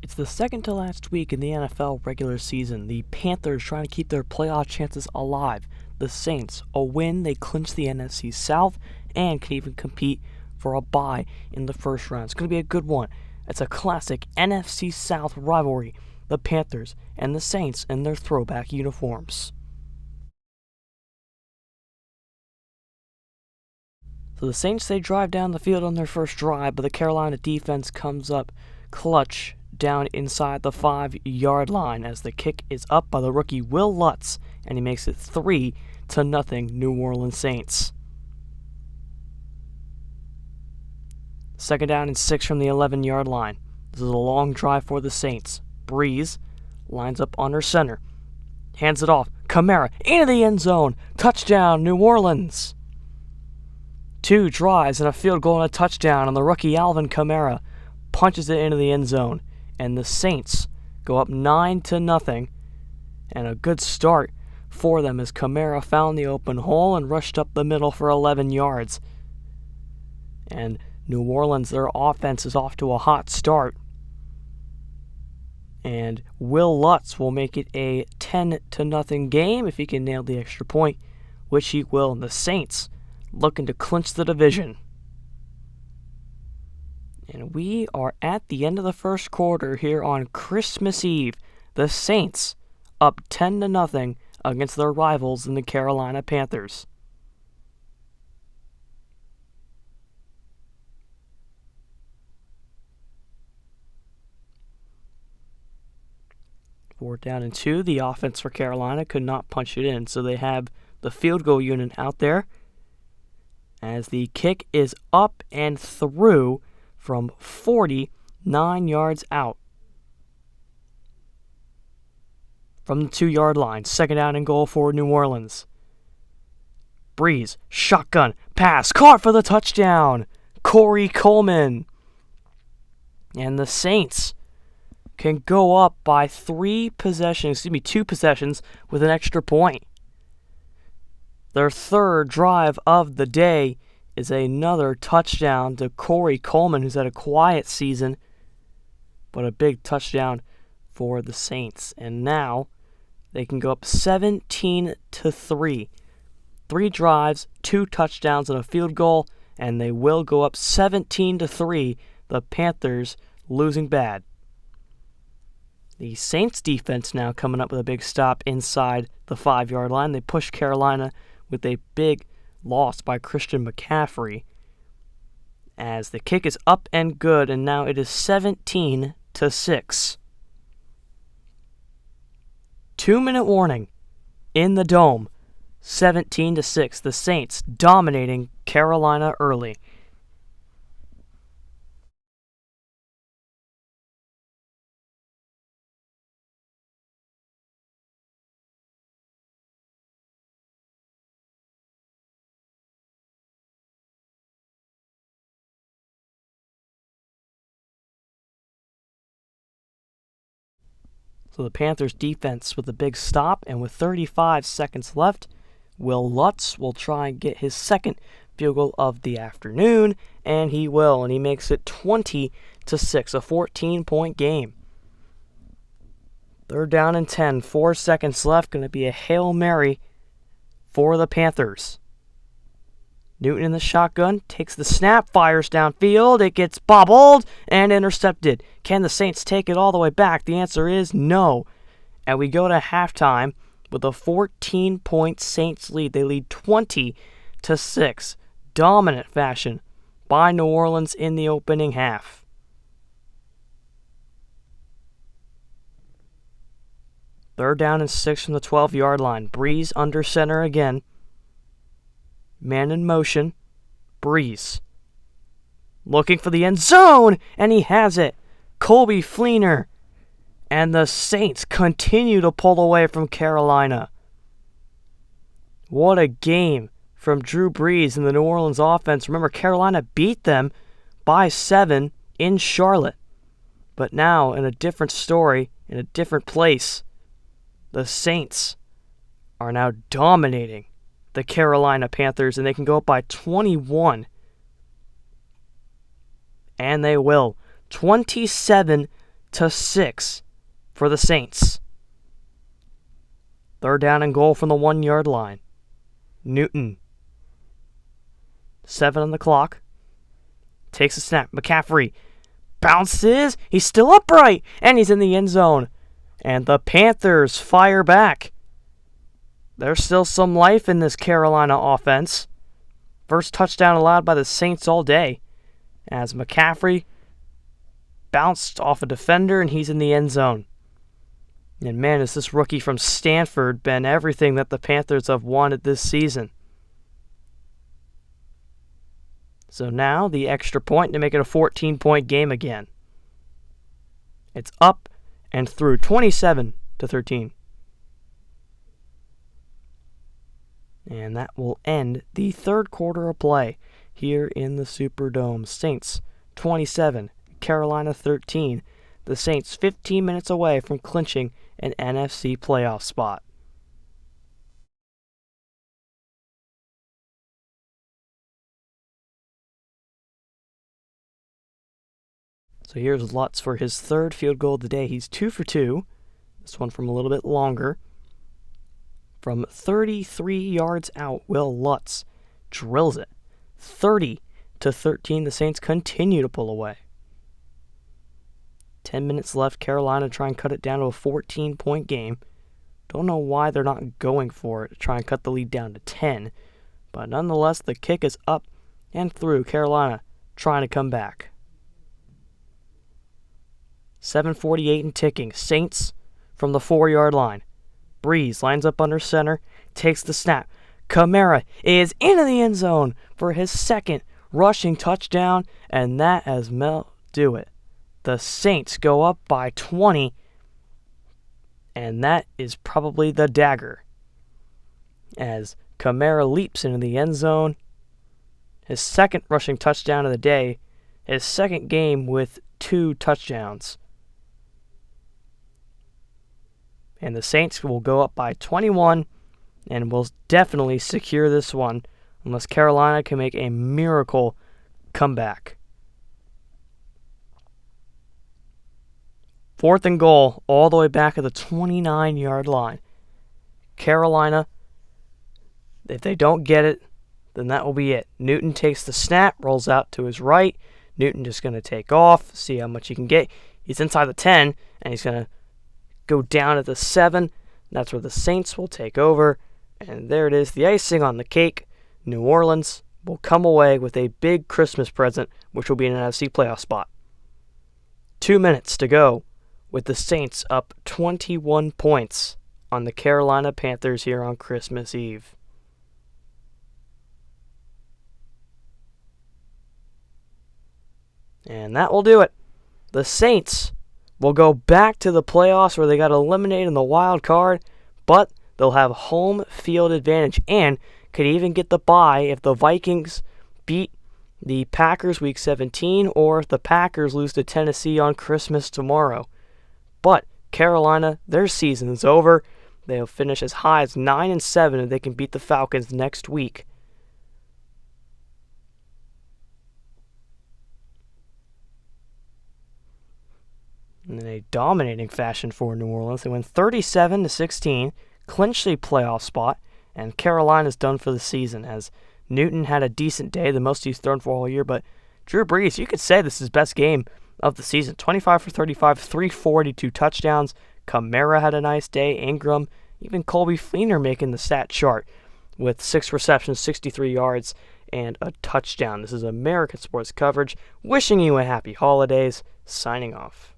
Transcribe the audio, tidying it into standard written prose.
It's the second to last week in the NFL regular season. The Panthers trying to keep their playoff chances alive. The Saints, a win, they clinch the NFC South and can even compete for a bye in the first round. It's going to be a good one. It's a classic NFC South rivalry. The Panthers and the Saints in their throwback uniforms. So the Saints, they drive down the field on their first drive, but the Carolina defense comes up clutch down inside the 5-yard line as the kick is up by the rookie Will Lutz, and he makes it 3-0 New Orleans Saints. Second down and 6 from the 11-yard line. This is a long drive for the Saints. Breeze lines up under center. Hands it off. Kamara into the end zone. Touchdown, New Orleans. 2 drives and a field goal and a touchdown, and the rookie Alvin Kamara punches it into the end zone. And the Saints go up 9-0, and a good start for them as Kamara found the open hole and rushed up the middle for 11 yards. And New Orleans, their offense is off to a hot start. And Will Lutz will make it a 10-0 game if he can nail the extra point, which he will. And the Saints looking to clinch the division. And we are at the end of the first quarter here on Christmas Eve. The Saints up 10-0 against their rivals in the Carolina Panthers. Fourth down and 2. The offense for Carolina could not punch it in, so they have the field goal unit out there as the kick is up and through from 49 yards out. From the 2-yard line, second down and goal for New Orleans. Breeze, shotgun, pass, caught for the touchdown. Corey Coleman. And the Saints can go up by 2 possessions with an extra point. Their third drive of the day is another touchdown to Corey Coleman, who's had a quiet season, but a big touchdown for the Saints. And now they can go up 17-3. 3 drives, 2 touchdowns, and a field goal, and they will go up 17-3. The Panthers losing bad. The Saints defense now coming up with a big stop inside the 5-yard line. They push Carolina with a big loss by Christian McCaffrey as the kick is up and good, and now it is 17-6. 2-minute warning in the Dome. 17-6. The Saints dominating Carolina early. So the Panthers defense with a big stop, and with 35 seconds left, Will Lutz will try and get his second field goal of the afternoon, and he will, and he makes it 20-6, a 14-point game. Third down and 10, 4 seconds left, going to be a Hail Mary for the Panthers. Newton in the shotgun, takes the snap, fires downfield, it gets bobbled and intercepted. Can the Saints take it all the way back? The answer is no. And we go to halftime with a 14-point Saints lead. They lead 20-6. Dominant fashion by New Orleans in the opening half. Third down and 6 from the 12-yard line. Breeze under center again. Man in motion. Breeze. Looking for the end zone, and he has it. Colby Fleener. And the Saints continue to pull away from Carolina. What a game from Drew Brees and the New Orleans offense. Remember, Carolina beat them by 7 in Charlotte. But now, in a different story, in a different place, the Saints are now dominating the Carolina Panthers, and they can go up by 21. And they will. 27 7-6 for the Saints. Third down and goal from the 1-yard line. Newton. 7 on the clock. Takes a snap. McCaffrey bounces. He's still upright. And he's in the end zone. And the Panthers fire back. There's still some life in this Carolina offense. First touchdown allowed by the Saints all day. As McCaffrey bounced off a defender and he's in the end zone. And man, has this rookie from Stanford been everything that the Panthers have wanted this season. So now the extra point to make it a 14-point game again. It's up and through 27-13. And that will end the third quarter of play here in the Superdome. Saints 27, Carolina 13. The Saints 15 minutes away from clinching an NFC playoff spot. So here's Lutz for his third field goal of the day. He's 2 for 2. This one from a little bit longer. From 33 yards out, Will Lutz drills it. 30-13, the Saints continue to pull away. 10 minutes left. Carolina try and cut it down to a 14-point game. Don't know why they're not going for it to try and cut the lead down to 10. But nonetheless, the kick is up and through. Carolina trying to come back. 7:48 and ticking. Saints from the 4-yard line. Breeze lines up under center, takes the snap. Kamara is into the end zone for his second rushing touchdown, and that has do it. The Saints go up by 20, and that is probably the dagger. As Kamara leaps into the end zone, his second rushing touchdown of the day, his second game with 2 touchdowns. And the Saints will go up by 21 and will definitely secure this one unless Carolina can make a miracle comeback. 4th and goal, all the way back at the 29-yard line. Carolina, if they don't get it, then that will be it. Newton takes the snap, rolls out to his right. Newton just going to take off, see how much he can get. He's inside the 10, and he's going to go down at the 7. That's where the Saints will take over. And there it is, the icing on the cake. New Orleans will come away with a big Christmas present, which will be an NFC playoff spot. 2 minutes to go with the Saints up 21 points on the Carolina Panthers here on Christmas Eve. And that will do it. The Saints will go back to the playoffs where they got eliminated in the wild card, but they'll have home field advantage and could even get the bye if the Vikings beat the Packers week 17 or if the Packers lose to Tennessee on Christmas tomorrow. But Carolina, their season is over. They'll finish as high as 9-7 if they can beat the Falcons next week. In a dominating fashion for New Orleans, they win 37-16, clinched a playoff spot, and Carolina's done for the season as Newton had a decent day, the most he's thrown for all year, but Drew Brees, you could say this is his best game of the season. 25 for 35, 342 touchdowns. Kamara had a nice day. Ingram, even Colby Fleener making the stat chart with 6 receptions, 63 yards, and a touchdown. This is American Sports Coverage. Wishing you a happy holidays. Signing off.